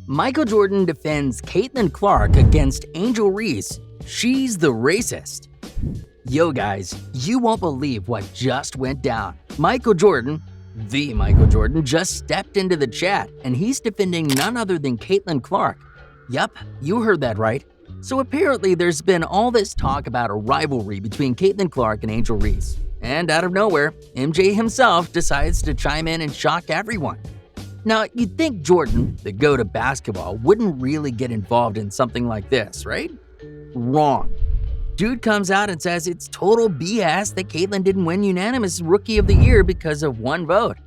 Michael Jordan defends Caitlin Clark against Angel Reese. She's the racist. Yo guys, you won't believe what just went down. Michael Jordan, the Michael Jordan, just stepped into the chat and he's defending none other than Caitlin Clark. Yup, you heard that right. So apparently there's been all this talk about a rivalry between Caitlin Clark and Angel Reese. And out of nowhere, MJ himself decides to chime in and shock everyone. Now, you'd think Jordan, the GOAT of basketball, wouldn't really get involved in something like this, right? Wrong. Dude comes out and says it's total BS that Caitlin didn't win unanimous Rookie of the Year because of one vote.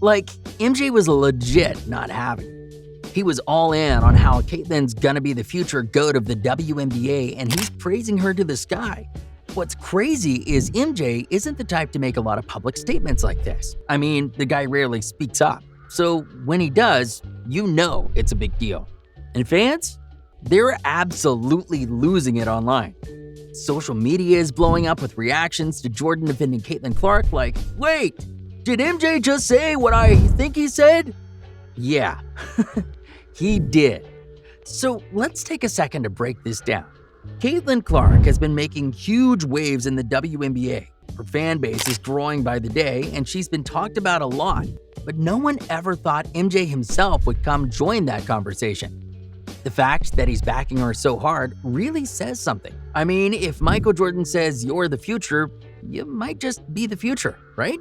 Like, MJ was legit not having it. He was all in on how Caitlin's gonna be the future GOAT of the WNBA and he's praising her to the sky. What's crazy is MJ isn't the type to make a lot of public statements like this. I mean, the guy rarely speaks up. So when he does, you know it's a big deal. And fans? They're absolutely losing it online. Social media is blowing up with reactions to Jordan defending Caitlin Clark like, wait, did MJ just say what I think he said? Yeah, he did. So let's take a second to break this down. Caitlin Clark has been making huge waves in the WNBA. Her fan base is growing by the day and she's been talked about a lot. But no one ever thought MJ himself would come join that conversation. The fact that he's backing her so hard really says something. I mean, if Michael Jordan says you're the future, you might just be the future, right?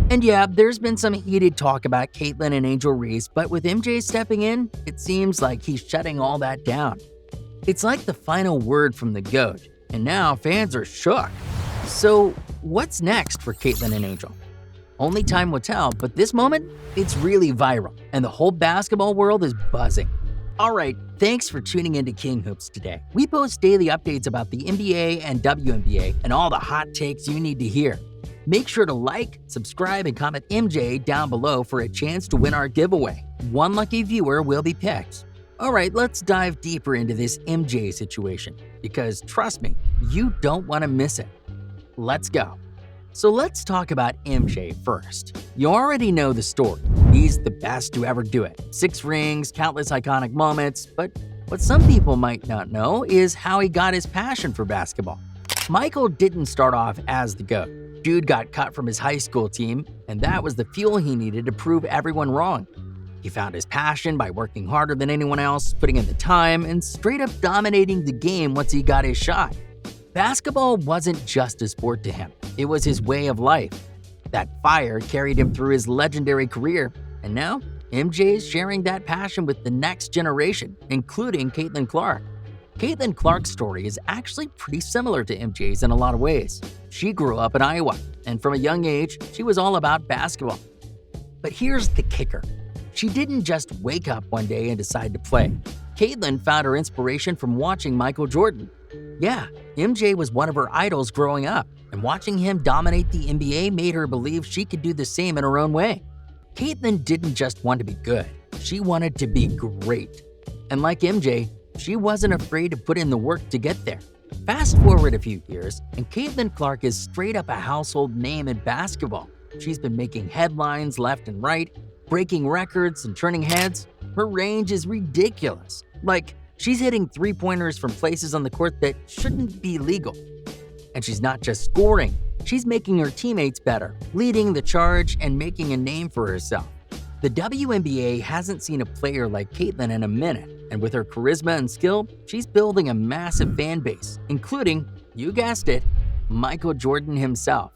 And yeah, there's been some heated talk about Caitlin and Angel Reese, but with MJ stepping in, it seems like he's shutting all that down. It's like the final word from the GOAT, and now fans are shook. So what's next for Caitlin and Angel? Only time will tell, but this moment, it's really viral, and the whole basketball world is buzzing. Alright, thanks for tuning into King Hoops today. We post daily updates about the NBA and WNBA and all the hot takes you need to hear. Make sure to like, subscribe, and comment MJ down below for a chance to win our giveaway. One lucky viewer will be picked. Alright, let's dive deeper into this MJ situation, because trust me, you don't want to miss it. Let's go. So let's talk about MJ first. You already know the story. He's the best to ever do it. 6 rings, countless iconic moments, but what some people might not know is how he got his passion for basketball. Michael didn't start off as the GOAT. Dude got cut from his high school team, and that was the fuel he needed to prove everyone wrong. He found his passion by working harder than anyone else, putting in the time, and straight up dominating the game once he got his shot. Basketball wasn't just a sport to him, it was his way of life. That fire carried him through his legendary career, and now MJ is sharing that passion with the next generation, including Caitlin Clark. Caitlin Clark's story is actually pretty similar to MJ's in a lot of ways. She grew up in Iowa, and from a young age, she was all about basketball. But here's the kicker. She didn't just wake up one day and decide to play. Caitlin found her inspiration from watching Michael Jordan. Yeah, MJ was one of her idols growing up, and watching him dominate the NBA made her believe she could do the same in her own way. Caitlin didn't just want to be good, she wanted to be great. And like MJ, she wasn't afraid to put in the work to get there. Fast forward a few years, and Caitlin Clark is straight up a household name in basketball. She's been making headlines left and right, breaking records and turning heads. Her range is ridiculous. Like, she's hitting three-pointers from places on the court that shouldn't be legal. And she's not just scoring, she's making her teammates better, leading the charge and making a name for herself. The WNBA hasn't seen a player like Caitlin in a minute, and with her charisma and skill, she's building a massive fan base, including, you guessed it, Michael Jordan himself.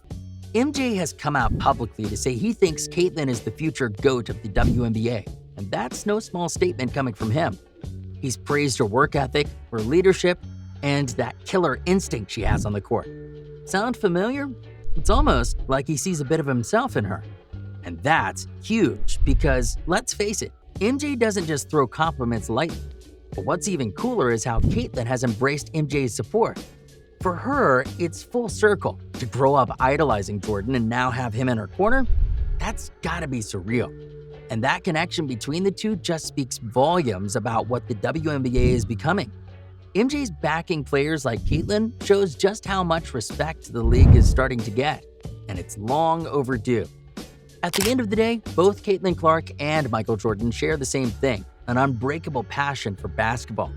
MJ has come out publicly to say he thinks Caitlin is the future GOAT of the WNBA, and that's no small statement coming from him. He's praised her work ethic, her leadership, and that killer instinct she has on the court. Sound familiar? It's almost like he sees a bit of himself in her. And that's huge because, let's face it, MJ doesn't just throw compliments lightly. But what's even cooler is how Caitlin has embraced MJ's support. For her, it's full circle. To grow up idolizing Jordan and now have him in her corner, that's gotta be surreal. And that connection between the two just speaks volumes about what the WNBA is becoming. MJ's backing players like Caitlin shows just how much respect the league is starting to get, and it's long overdue. At the end of the day, both Caitlin Clark and Michael Jordan share the same thing. an unbreakable passion for basketball.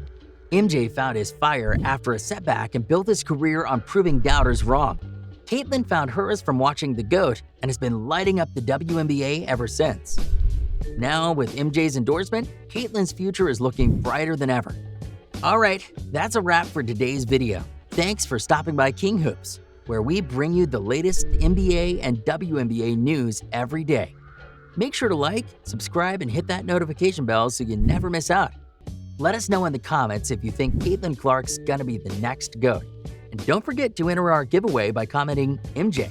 MJ found his fire after a setback and built his career on proving doubters wrong. Caitlin found hers from watching the GOAT and has been lighting up the WNBA ever since. Now, with MJ's endorsement, Caitlin's future is looking brighter than ever. Alright, that's a wrap for today's video. Thanks for stopping by King Hoops, where we bring you the latest NBA and WNBA news every day. Make sure to like, subscribe, and hit that notification bell so you never miss out. Let us know in the comments if you think Caitlin Clark's gonna be the next GOAT. And don't forget to enter our giveaway by commenting MJ.